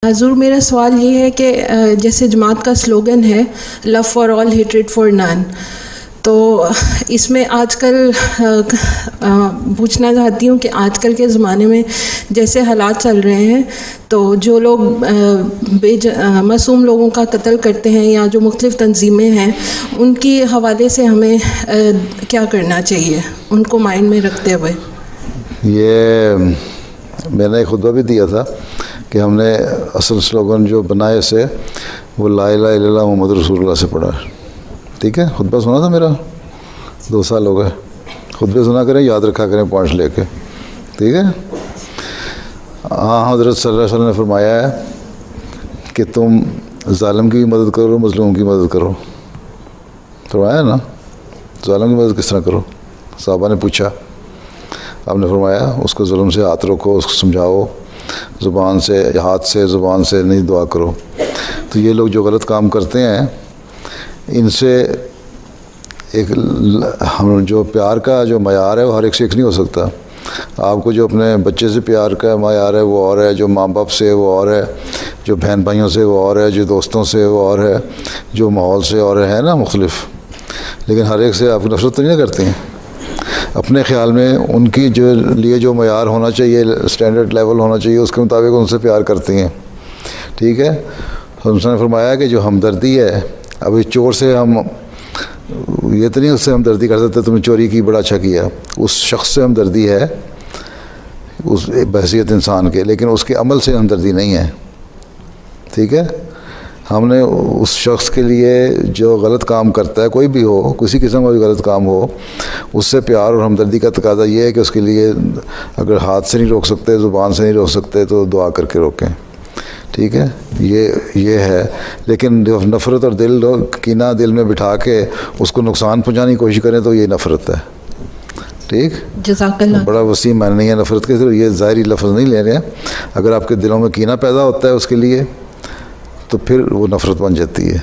حضور میرا سوال یہ ہے کہ جیسے جماعت کا سلوگن ہے love for all hatred for none, تو اس میں آج کل پوچھنا چاہتی ہوں کہ آج کل کے زمانے میں جیسے حالات چل رہے ہیں تو جو لوگ معصوم لوگوں کا قتل کرتے ہیں یا جو مختلف تنظیمیں ہیں ان کی حوالے سے ہمیں کیا کرنا چاہیے ان کو مائنڈ میں رکھتے ہوئے؟ یہ میں نے ایک خطبہ بھی دیا تھا کہ ہم نے اصل سلوگن جو بنائے سے وہ لا الہ الا اللہ محمد رسول اللہ سے پڑھا ہے. ٹھیک ہے، خطبہ سنا تھا میرا 2 سال ہو گئے. خطبے سنا کریں، یاد رکھا کریں پوائنٹس لے کے. ٹھیک ہے. ہاں، حضرت صلی اللہ علیہ وسلم نے فرمایا ہے کہ تم ظالم کی بھی مدد کرو، مظلوم کی مدد کرو. فرمایا نا، ظالم کی مدد کس طرح کرو؟ صحابہ نے پوچھا. آپ نے فرمایا اس کو ظلم سے ہاتھ روکو، اس کو سمجھاؤ، زبان سے، ہاتھ سے، زبان سے نہیں دعا کرو. تو یہ لوگ جو غلط کام کرتے ہیں ان سے ایک ہم جو پیار کا جو معیار ہے وہ ہر ایک سے ایک نہیں ہو سکتا. آپ کو جو اپنے بچے سے پیار کا معیار ہے وہ اور ہے، جو ماں باپ سے وہ اور ہے، جو بہن بھائیوں سے وہ اور ہے، جو دوستوں سے وہ اور ہے، جو ماحول سے اور ہے نا مختلف. لیکن ہر ایک سے آپ نفرت تو نہیں کرتے ہیں. اپنے خیال میں ان کی جو لیے جو معیار ہونا چاہیے، اسٹینڈرڈ لیول ہونا چاہیے، اس کے مطابق ان سے پیار کرتی ہیں. ٹھیک ہے. حضرت نے فرمایا کہ جو ہمدردی ہے، ابھی چور سے ہم یہ تو نہیں اس سے ہمدردی کر سکتے تم نے چوری کی بڑا اچھا کیا، اس شخص سے ہمدردی ہے اس بحیثیت انسان کے، لیکن اس کے عمل سے ہمدردی نہیں ہے. ٹھیک ہے. ہم نے اس شخص کے لیے جو غلط کام کرتا ہے، کوئی بھی ہو، کسی قسم کا بھی غلط کام ہو، اس سے پیار اور ہمدردی کا تقاضا یہ ہے کہ اس کے لیے اگر ہاتھ سے نہیں روک سکتے، زبان سے نہیں روک سکتے تو دعا کر کے روکیں. ٹھیک ہے. یہ ہے. لیکن جو نفرت اور کینہ دل میں بٹھا کے اس کو نقصان پہنچانے کی کوشش کریں تو یہ نفرت ہے. ٹھیک. جزاک اللہ. بڑا وسیع معنی ہے نفرت کے، صرف یہ ظاہری لفظ نہیں لے رہے ہیں. اگر آپ کے دلوں میں کینہ پیدا ہوتا ہے اس کے لیے تو پھر وہ نفرت بن جاتی ہے.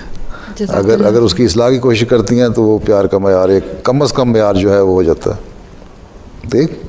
اگر اس کی اصلاح کی کوشش کرتی ہیں تو وہ پیار کا معیار ایک کم از کم معیار جو ہے وہ ہو جاتا ہے. ٹھیک.